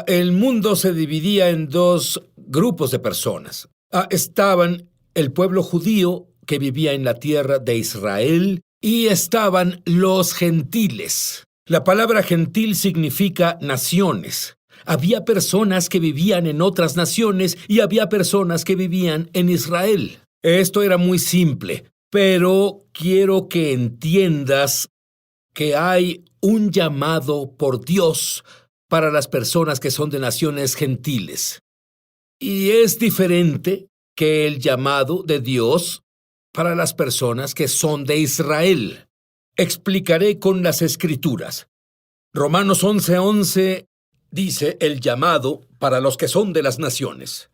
El mundo se dividía en dos grupos de personas. Estaban el pueblo judío que vivía en la tierra de Israel y estaban los gentiles. La palabra gentil significa naciones. Había personas que vivían en otras naciones y había personas que vivían en Israel. Esto era muy simple, pero quiero que entiendas que hay un llamado por Dios para las personas que son de naciones gentiles. Y es diferente que el llamado de Dios para las personas que son de Israel. Explicaré con las Escrituras. Romanos 11:11 dice el llamado para los que son de las naciones.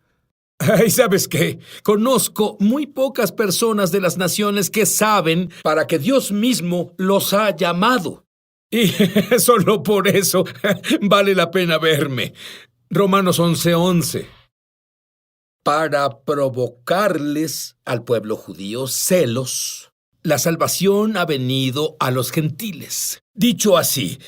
¿Y sabes qué? Conozco muy pocas personas de las naciones que saben para que Dios mismo los ha llamado. Y solo por eso vale la pena verme. Romanos 11:11. Para provocarles al pueblo judío celos, la salvación ha venido a los gentiles. Dicho así,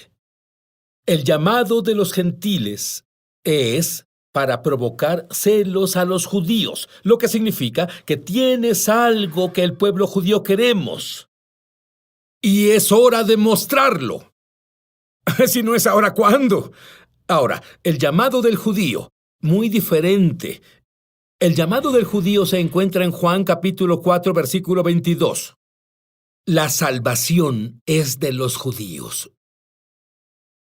el llamado de los gentiles es para provocar celos a los judíos, lo que significa que tienes algo que el pueblo judío queremos. Y es hora de mostrarlo. Si no es ahora, ¿cuándo? Ahora, el llamado del judío, muy diferente. El llamado del judío se encuentra en Juan capítulo 4, versículo 22. La salvación es de los judíos.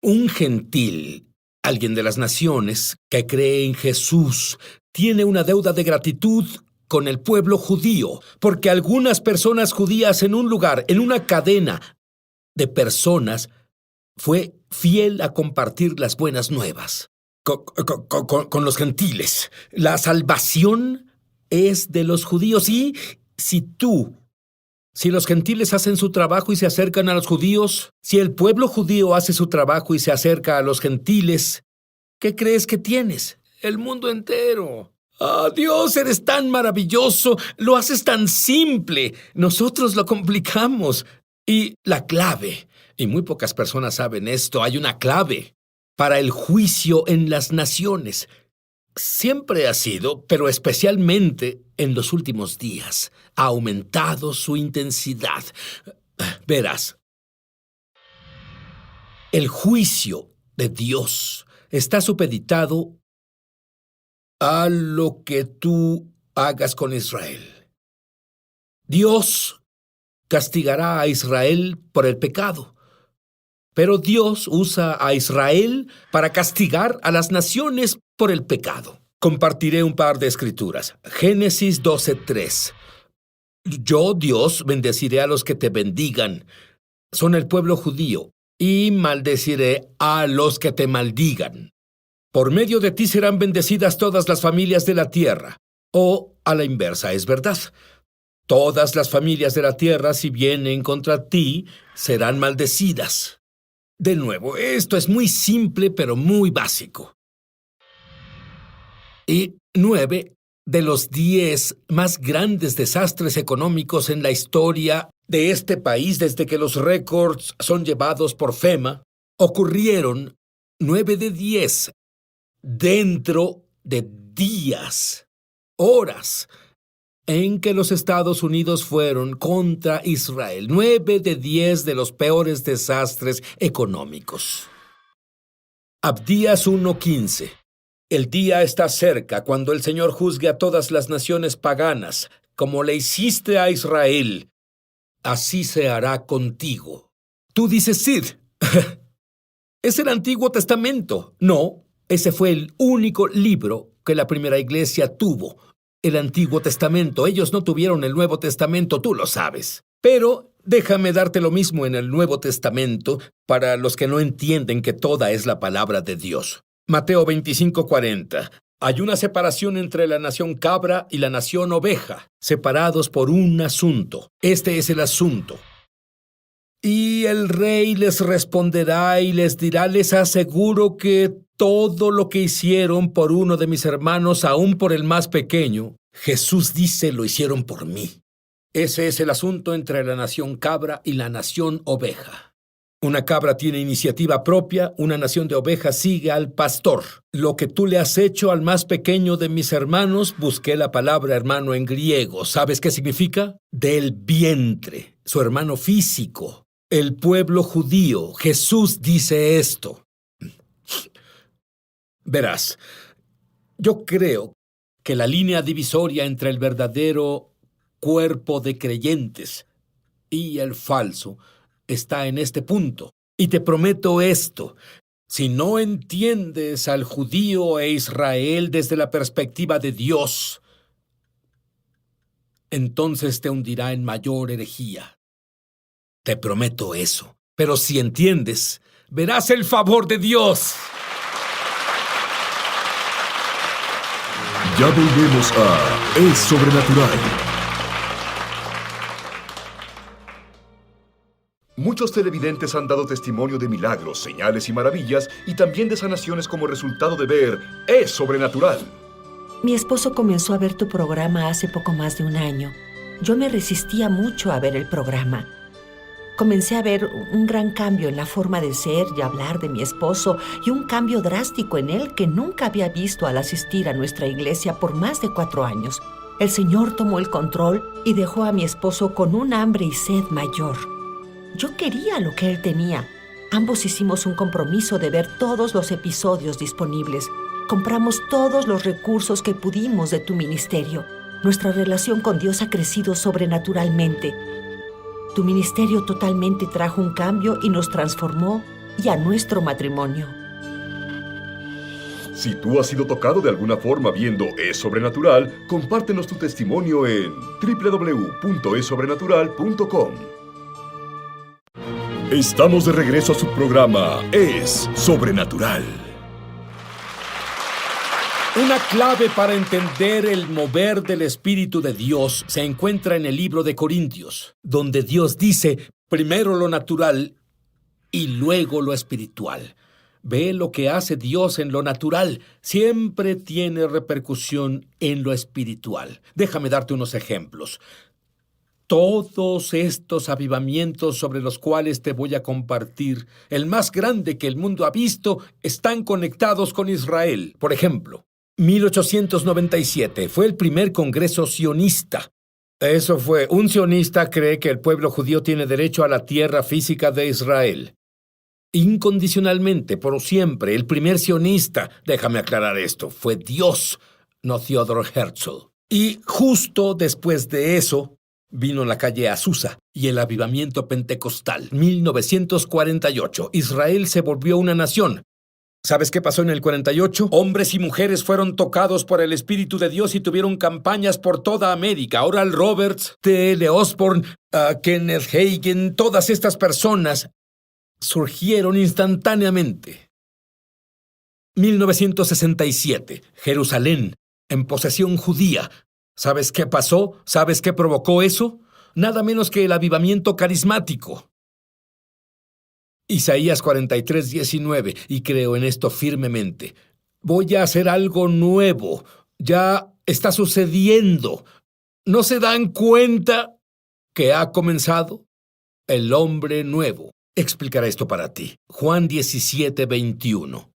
Un gentil, alguien de las naciones, que cree en Jesús, tiene una deuda de gratitud con el pueblo judío, porque algunas personas judías en un lugar, en una cadena de personas, fue fiel a compartir las buenas nuevas con los gentiles. La salvación es de los judíos y si los gentiles hacen su trabajo y se acercan a los judíos, si el pueblo judío hace su trabajo y se acerca a los gentiles, ¿qué crees que tienes? El mundo entero. Dios, eres tan maravilloso, lo haces tan simple. Nosotros lo complicamos. Y la clave, y muy pocas personas saben esto, hay una clave para el juicio en las naciones. Siempre ha sido, pero especialmente en los últimos días, ha aumentado su intensidad. Verás, el juicio de Dios está supeditado a lo que tú hagas con Israel. Dios castigará a Israel por el pecado. Pero Dios usa a Israel para castigar a las naciones por el pecado. Compartiré un par de escrituras. Génesis 12:3. Yo, Dios, bendeciré a los que te bendigan. Son el pueblo judío. Y maldeciré a los que te maldigan. Por medio de ti serán bendecidas todas las familias de la tierra. O, a la inversa, es verdad. Todas las familias de la tierra, si vienen contra ti, serán maldecidas. De nuevo, esto es muy simple, pero muy básico. Y 9 de los 10 más grandes desastres económicos en la historia de este país, desde que los récords son llevados por FEMA, ocurrieron 9 de 10 dentro de días, horas, en que los Estados Unidos fueron contra Israel. 9 de 10 de los peores desastres económicos. Abdías 1:15. El día está cerca cuando el Señor juzgue a todas las naciones paganas, como le hiciste a Israel. Así se hará contigo. Tú dices, Sid, es el Antiguo Testamento. No, ese fue el único libro que la primera iglesia tuvo. El Antiguo Testamento. Ellos no tuvieron el Nuevo Testamento, tú lo sabes. Pero déjame darte lo mismo en el Nuevo Testamento para los que no entienden que toda es la palabra de Dios. Mateo 25:40. Hay una separación entre la nación cabra y la nación oveja, separados por un asunto. Este es el asunto. Y el rey les responderá y les dirá, les aseguro que todo lo que hicieron por uno de mis hermanos, aún por el más pequeño, Jesús dice, lo hicieron por mí. Ese es el asunto entre la nación cabra y la nación oveja. Una cabra tiene iniciativa propia, una nación de ovejas sigue al pastor. Lo que tú le has hecho al más pequeño de mis hermanos, busqué la palabra hermano en griego. ¿Sabes qué significa? Del vientre, su hermano físico. El pueblo judío. Jesús dice esto. Verás, yo creo que la línea divisoria entre el verdadero cuerpo de creyentes y el falso está en este punto. Y te prometo esto: si no entiendes al judío e Israel desde la perspectiva de Dios, entonces te hundirá en mayor herejía. Te prometo eso. Pero si entiendes, verás el favor de Dios. Ya volvemos a Es Sobrenatural. Muchos televidentes han dado testimonio de milagros, señales y maravillas, y también de sanaciones como resultado de ver Es Sobrenatural. Mi esposo comenzó a ver tu programa hace poco más de un año. Yo me resistía mucho a ver el programa. Comencé a ver un gran cambio en la forma de ser y hablar de mi esposo, y un cambio drástico en él que nunca había visto al asistir a nuestra iglesia por más de 4 años. El Señor tomó el control y dejó a mi esposo con un hambre y sed mayor. Yo quería lo que él tenía. Ambos hicimos un compromiso de ver todos los episodios disponibles. Compramos todos los recursos que pudimos de tu ministerio. Nuestra relación con Dios ha crecido sobrenaturalmente. Tu ministerio totalmente trajo un cambio y nos transformó, y a nuestro matrimonio. Si tú has sido tocado de alguna forma viendo Es Sobrenatural, compártenos tu testimonio en www.esobrenatural.com. Estamos de regreso a su programa Es Sobrenatural. Una clave para entender el mover del Espíritu de Dios se encuentra en el libro de Corintios, donde Dios dice primero lo natural y luego lo espiritual. Ve lo que hace Dios en lo natural. Siempre tiene repercusión en lo espiritual. Déjame darte unos ejemplos. Todos estos avivamientos sobre los cuales te voy a compartir, el más grande que el mundo ha visto, están conectados con Israel. Por ejemplo, 1897 fue el primer congreso sionista. Eso fue, un sionista cree que el pueblo judío tiene derecho a la tierra física de Israel. Incondicionalmente, por siempre, el primer sionista, déjame aclarar esto, fue Dios, no Theodor Herzl. Y justo después de eso, vino la calle Azusa y el avivamiento pentecostal. 1948, Israel se volvió una nación. ¿Sabes qué pasó en el 48? Hombres y mujeres fueron tocados por el Espíritu de Dios y tuvieron campañas por toda América. Oral Roberts, T.L. Osborne, Kenneth Hagin, todas estas personas surgieron instantáneamente. 1967, Jerusalén, en posesión judía. ¿Sabes qué pasó? ¿Sabes qué provocó eso? Nada menos que el avivamiento carismático. Isaías 43:19, y creo en esto firmemente. Voy a hacer algo nuevo. Ya está sucediendo. ¿No se dan cuenta que ha comenzado? El hombre nuevo. Explicaré esto para ti. Juan 17:21.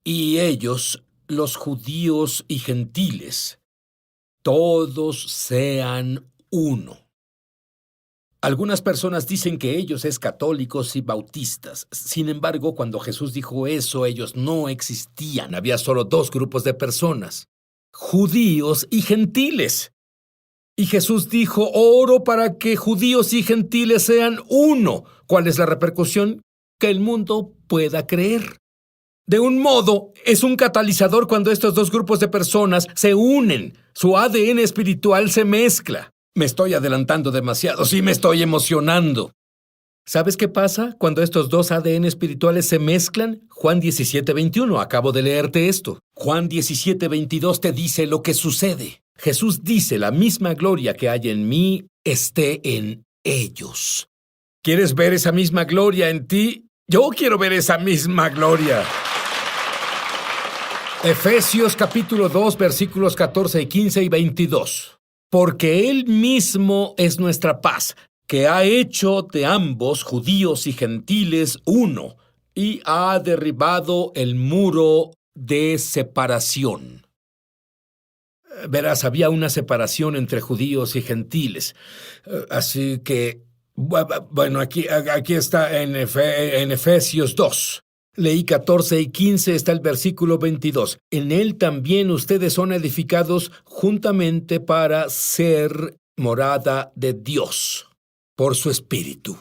Y ellos, los judíos y gentiles, todos sean uno. Algunas personas dicen que ellos es católicos y bautistas. Sin embargo, cuando Jesús dijo eso, ellos no existían. Había solo 2 grupos de personas: judíos y gentiles. Y Jesús dijo, oro para que judíos y gentiles sean uno. ¿Cuál es la repercusión? Que el mundo pueda creer. De un modo, es un catalizador cuando estos 2 grupos de personas se unen. Su ADN espiritual se mezcla. Me estoy adelantando demasiado, sí me estoy emocionando. ¿Sabes qué pasa cuando estos 2 ADN espirituales se mezclan? Juan 17:21, acabo de leerte esto. Juan 17:22 te dice lo que sucede. Jesús dice, la misma gloria que hay en mí esté en ellos. ¿Quieres ver esa misma gloria en ti? Yo quiero ver esa misma gloria. Efesios capítulo 2, versículos 14 y 15 y 22. Porque Él mismo es nuestra paz, que ha hecho de ambos, judíos y gentiles, uno, y ha derribado el muro de separación. Verás, había una separación entre judíos y gentiles. Así que, bueno, aquí está en Efesios 2. Leí 14 y 15, está el versículo 22. En él también ustedes son edificados juntamente para ser morada de Dios por su Espíritu.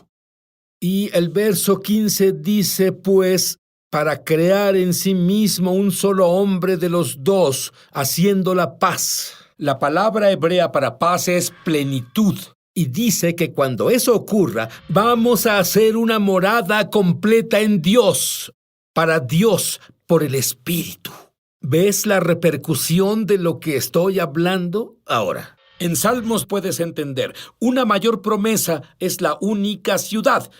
Y el verso 15 dice, pues, para crear en sí mismo un solo hombre de los dos, haciendo la paz. La palabra hebrea para paz es plenitud. Y dice que cuando eso ocurra, vamos a hacer una morada completa en Dios, para Dios, por el Espíritu. ¿Ves la repercusión de lo que estoy hablando ahora? En Salmos puedes entender, una mayor promesa es la única ciudad.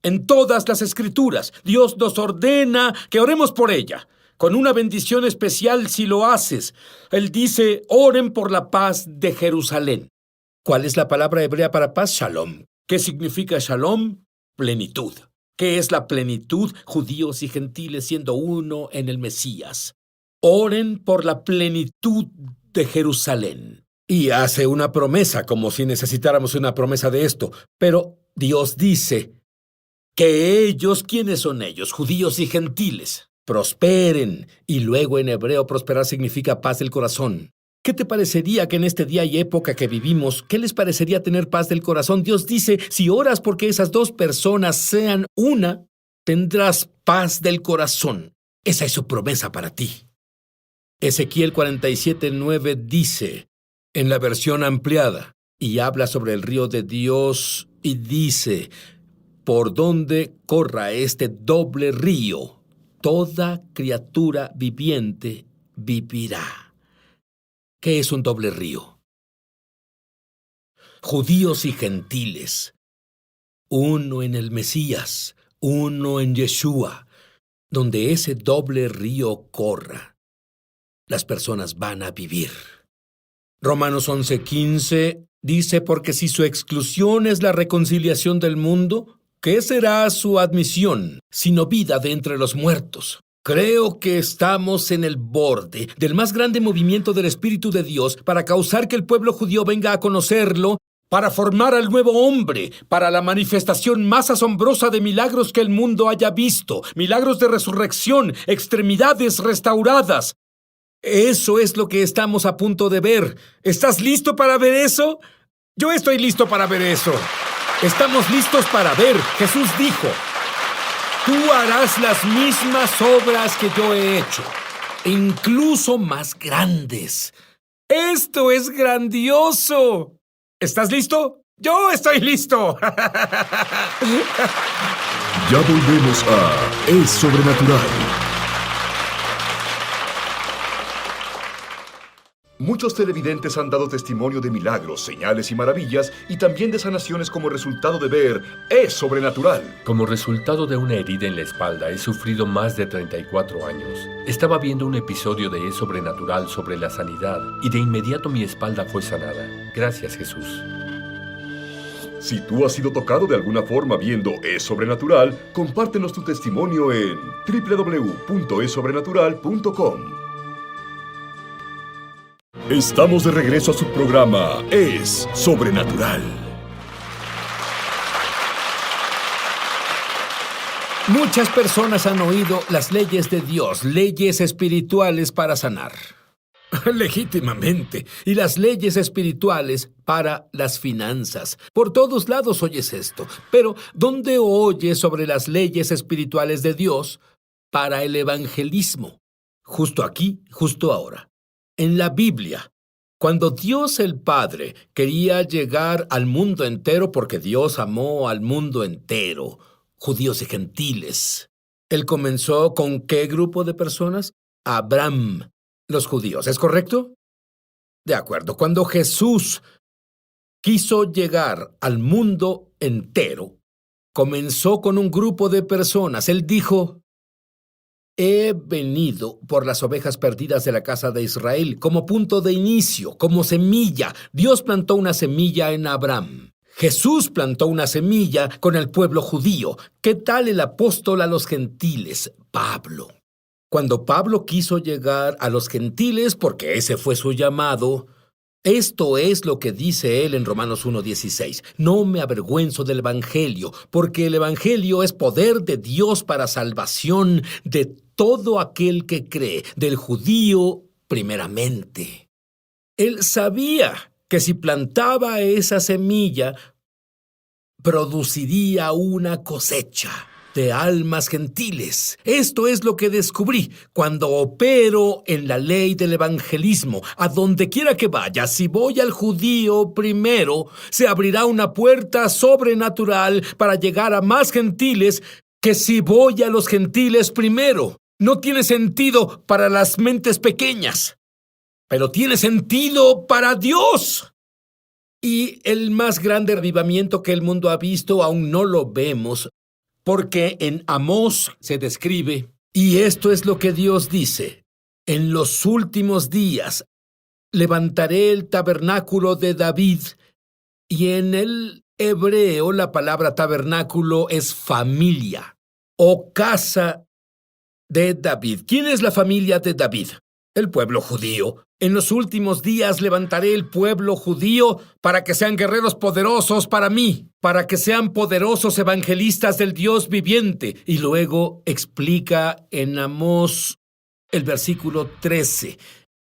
En todas las Escrituras, Dios nos ordena que oremos por ella, con una bendición especial si lo haces. Él dice, oren por la paz de Jerusalén. ¿Cuál es la palabra hebrea para paz? Shalom. ¿Qué significa shalom? Plenitud. ¿Qué es la plenitud? Judíos y gentiles siendo uno en el Mesías. Oren por la plenitud de Jerusalén. Y hace una promesa, como si necesitáramos una promesa de esto. Pero Dios dice que ellos, ¿quiénes son ellos? Judíos y gentiles. Prosperen. Y luego en hebreo prosperar significa paz del corazón. ¿Qué te parecería que en este día y época que vivimos, qué les parecería tener paz del corazón? Dios dice, si oras porque esas dos personas sean una, tendrás paz del corazón. Esa es su promesa para ti. Ezequiel 47:9 dice, en la versión ampliada, y habla sobre el río de Dios y dice, por donde corra este doble río, toda criatura viviente vivirá. ¿Qué es un doble río? Judíos y gentiles, uno en el Mesías, uno en Yeshua, donde ese doble río corra, las personas van a vivir. Romanos 11:15 dice, porque si su exclusión es la reconciliación del mundo, ¿qué será su admisión, sino vida de entre los muertos? Creo que estamos en el borde del más grande movimiento del Espíritu de Dios para causar que el pueblo judío venga a conocerlo, para formar al nuevo hombre, para la manifestación más asombrosa de milagros que el mundo haya visto, milagros de resurrección, extremidades restauradas. Eso es lo que estamos a punto de ver. ¿Estás listo para ver eso? Yo estoy listo para ver eso. Estamos listos para ver. Jesús dijo, tú harás las mismas obras que yo he hecho, incluso más grandes. ¡Esto es grandioso! ¿Estás listo? ¡Yo estoy listo! Ya volvemos a Es Sobrenatural. Muchos televidentes han dado testimonio de milagros, señales y maravillas, y también de sanaciones como resultado de ver Es Sobrenatural. Como resultado de una herida en la espalda, he sufrido más de 34 años. Estaba viendo un episodio de Es Sobrenatural sobre la sanidad, y de inmediato mi espalda fue sanada. Gracias, Jesús. Si tú has sido tocado de alguna forma viendo Es Sobrenatural, compártenos tu testimonio en www.esobrenatural.com. Estamos de regreso a su programa Es Sobrenatural. Muchas personas han oído las leyes de Dios, leyes espirituales para sanar. Legítimamente. Y las leyes espirituales para las finanzas. Por todos lados oyes esto. Pero, ¿dónde oyes sobre las leyes espirituales de Dios para el evangelismo? Justo aquí, justo ahora. En la Biblia, cuando Dios el Padre quería llegar al mundo entero, porque Dios amó al mundo entero, judíos y gentiles, Él comenzó ¿con qué grupo de personas? Abraham, los judíos, ¿es correcto? De acuerdo, cuando Jesús quiso llegar al mundo entero, comenzó con un grupo de personas. Él dijo, he venido por las ovejas perdidas de la casa de Israel, como punto de inicio, como semilla. Dios plantó una semilla en Abraham. Jesús plantó una semilla con el pueblo judío. ¿Qué tal el apóstol a los gentiles, Pablo? Cuando Pablo quiso llegar a los gentiles, porque ese fue su llamado, esto es lo que dice él en Romanos 1:16. No me avergüenzo del Evangelio, porque el Evangelio es poder de Dios para salvación de todo aquel que cree, del judío primeramente. Él sabía que si plantaba esa semilla, produciría una cosecha de almas gentiles. Esto es lo que descubrí cuando opero en la ley del evangelismo. A donde quiera que vaya, si voy al judío primero, se abrirá una puerta sobrenatural para llegar a más gentiles que si voy a los gentiles primero. No tiene sentido para las mentes pequeñas, pero tiene sentido para Dios. Y el más grande avivamiento que el mundo ha visto aún no lo vemos, porque en Amós se describe, y esto es lo que Dios dice: en los últimos días levantaré el tabernáculo de David. Y en el hebreo la palabra tabernáculo es familia o casa de David. ¿Quién es la familia de David? El pueblo judío. En los últimos días levantaré el pueblo judío para que sean guerreros poderosos para mí, para que sean poderosos evangelistas del Dios viviente. Y luego explica en Amós el versículo 13,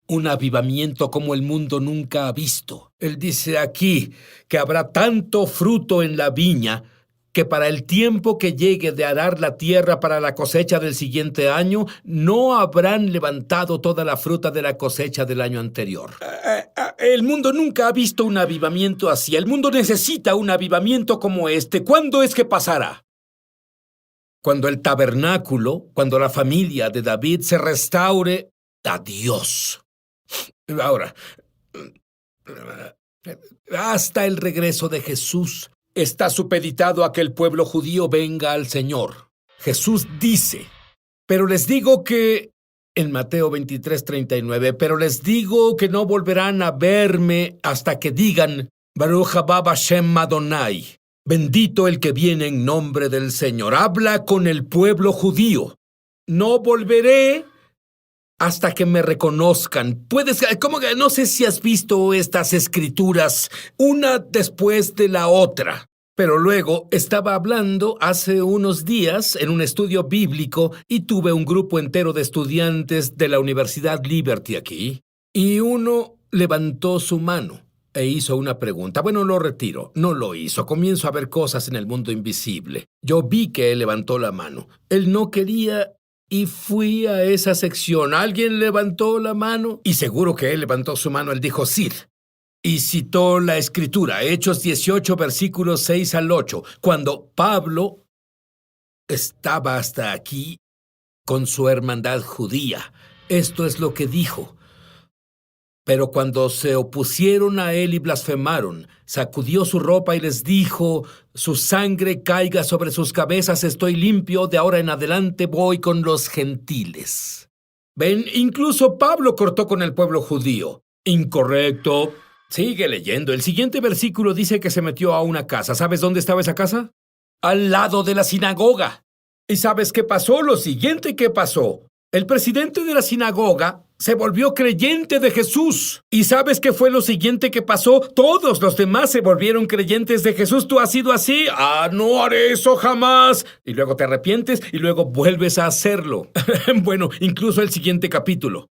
un avivamiento como el mundo nunca ha visto. Él dice aquí que habrá tanto fruto en la viña que para el tiempo que llegue de arar la tierra para la cosecha del siguiente año, no habrán levantado toda la fruta de la cosecha del año anterior. El mundo nunca ha visto un avivamiento así. El mundo necesita un avivamiento como este. ¿Cuándo es que pasará? Cuando el tabernáculo, cuando la familia de David se restaure a Dios. Ahora, hasta el regreso de Jesús, está supeditado a que el pueblo judío venga al Señor. Jesús dice, pero les digo que, en Mateo 23:39, pero les digo que no volverán a verme hasta que digan, Baruch haba Hashem Adonai, bendito el que viene en nombre del Señor. Habla con el pueblo judío. No volveré hasta que me reconozcan. No sé si has visto estas escrituras, una después de la otra. Pero luego estaba hablando hace unos días en un estudio bíblico y tuve un grupo entero de estudiantes de la Universidad Liberty aquí. Y uno levantó su mano e hizo una pregunta. Bueno, lo retiro. No lo hizo. Comienzo a ver cosas en el mundo invisible. Yo vi que él levantó la mano. Él no quería y fui a esa sección. Alguien levantó la mano y seguro que él levantó su mano. Él dijo, sí. Y citó la Escritura, Hechos 18, versículos 6 al 8, cuando Pablo estaba hasta aquí con su hermandad judía. Esto es lo que dijo. Pero cuando se opusieron a él y blasfemaron, sacudió su ropa y les dijo, su sangre caiga sobre sus cabezas, estoy limpio, de ahora en adelante voy con los gentiles. Ven, incluso Pablo cortó con el pueblo judío. Incorrecto. Sigue leyendo. El siguiente versículo dice que se metió a una casa. ¿Sabes dónde estaba esa casa? Al lado de la sinagoga. ¿Y sabes qué pasó? Lo siguiente que pasó. El presidente de la sinagoga se volvió creyente de Jesús. ¿Y sabes qué fue lo siguiente que pasó? Todos los demás se volvieron creyentes de Jesús. ¿Tú has sido así? No haré eso jamás. Y luego te arrepientes y luego vuelves a hacerlo. Bueno, incluso el siguiente capítulo.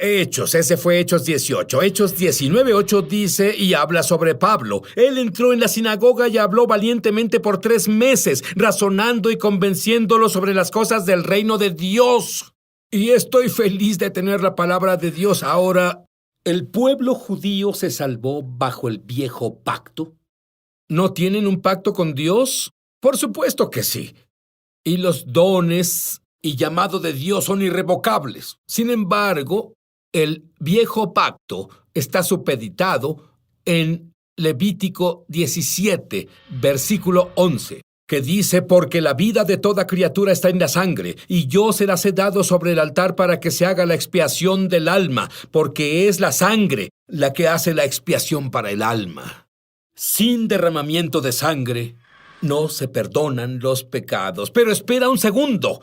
Hechos, ese fue Hechos 18. Hechos 19:8 dice y habla sobre Pablo. Él entró en la sinagoga y habló valientemente por 3 meses, razonando y convenciéndolo sobre las cosas del reino de Dios. Y estoy feliz de tener la palabra de Dios. Ahora, ¿el pueblo judío se salvó bajo el viejo pacto? ¿No tienen un pacto con Dios? Por supuesto que sí. Y los dones y llamado de Dios son irrevocables. Sin embargo, el viejo pacto está supeditado en Levítico 17, versículo 11, que dice, porque la vida de toda criatura está en la sangre, y yo se las he dado sobre el altar para que se haga la expiación del alma, porque es la sangre la que hace la expiación para el alma. sin derramamiento de sangre no se perdonan los pecados. Pero espera un segundo.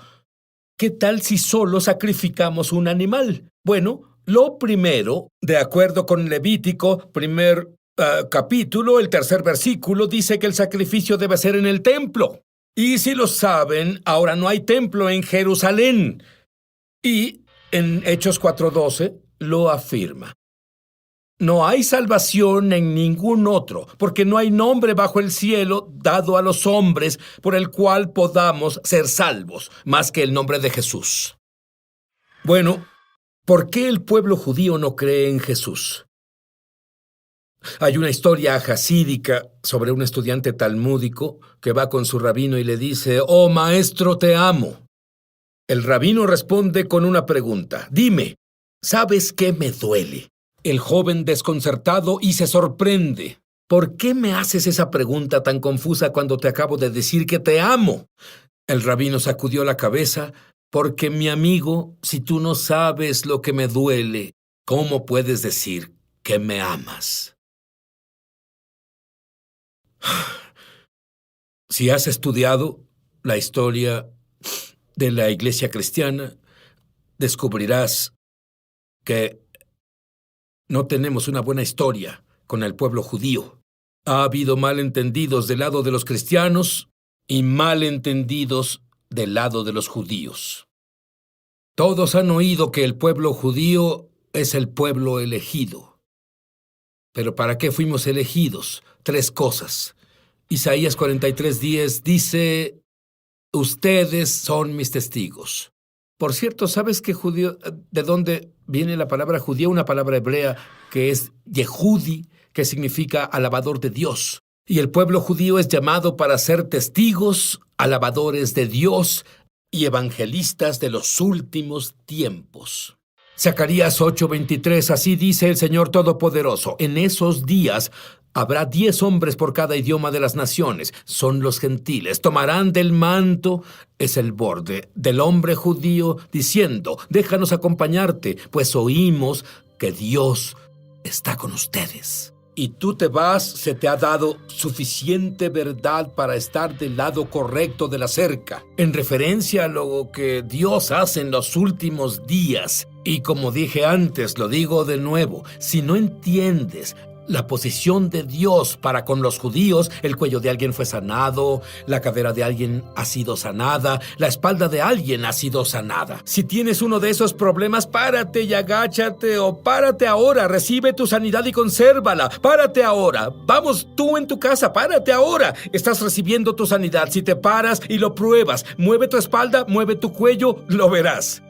¿Qué tal si solo sacrificamos un animal? Bueno, lo primero, de acuerdo con Levítico, primer capítulo, el 3er versículo, dice que el sacrificio debe ser en el templo. Y si lo saben, ahora no hay templo en Jerusalén. Y en Hechos 4:12 lo afirma. No hay salvación en ningún otro, porque no hay nombre bajo el cielo dado a los hombres por el cual podamos ser salvos, más que el nombre de Jesús. Bueno, ¿por qué el pueblo judío no cree en Jesús? Hay una historia hasídica sobre un estudiante talmúdico que va con su rabino y le dice: «Oh, maestro, te amo». El rabino responde con una pregunta: «Dime, ¿sabes qué me duele?». El joven desconcertado y se sorprende. «¿Por qué me haces esa pregunta tan confusa cuando te acabo de decir que te amo?». El rabino sacudió la cabeza. «Porque, mi amigo, si tú no sabes lo que me duele, ¿cómo puedes decir que me amas?». Si has estudiado la historia de la iglesia cristiana, descubrirás que no tenemos una buena historia con el pueblo judío. Ha habido malentendidos del lado de los cristianos y malentendidos del lado de los judíos. Todos han oído que el pueblo judío es el pueblo elegido. ¿Pero para qué fuimos elegidos? 3 cosas. Isaías 43:10 dice: «Ustedes son mis testigos». Por cierto, ¿sabes qué judío, de dónde viene la palabra judío? Una palabra hebrea que es Yehudi, que significa alabador de Dios. Y el pueblo judío es llamado para ser testigos, alabadores de Dios y evangelistas de los últimos tiempos. Zacarías 8:23, así dice el Señor Todopoderoso: «En esos días habrá 10 hombres por cada idioma de las naciones, son los gentiles. Tomarán del manto», es el borde, «del hombre judío, diciendo: déjanos acompañarte, pues oímos que Dios está con ustedes». Y tú te vas, se te ha dado suficiente verdad para estar del lado correcto de la cerca, en referencia a lo que Dios hace en los últimos días. Y como dije antes, lo digo de nuevo, si no entiendes la posición de Dios para con los judíos, el cuello de alguien fue sanado, la cadera de alguien ha sido sanada, la espalda de alguien ha sido sanada. Si tienes uno de esos problemas, párate y agáchate, o párate ahora, recibe tu sanidad y consérvala. Párate ahora. Vamos, tú en tu casa, párate ahora. Estás recibiendo tu sanidad. Si te paras y lo pruebas, mueve tu espalda, mueve tu cuello, lo verás.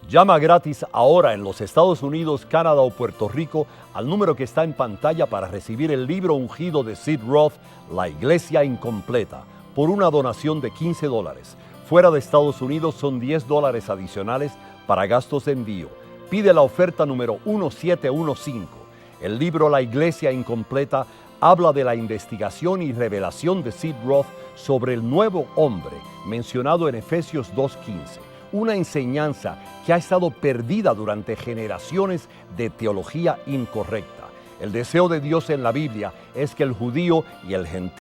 Llama gratis ahora en los Estados Unidos, Canadá o Puerto Rico al número que está en pantalla para recibir el libro ungido de Sid Roth, La Iglesia Incompleta, por una donación de $15. Fuera de Estados Unidos son $10 adicionales para gastos de envío. Pide la oferta número 1715. El libro La Iglesia Incompleta habla de la investigación y revelación de Sid Roth sobre el nuevo hombre mencionado en Efesios 2:15. Una enseñanza que ha estado perdida durante generaciones de teología incorrecta. El deseo de Dios en la Biblia es que el judío y el gentil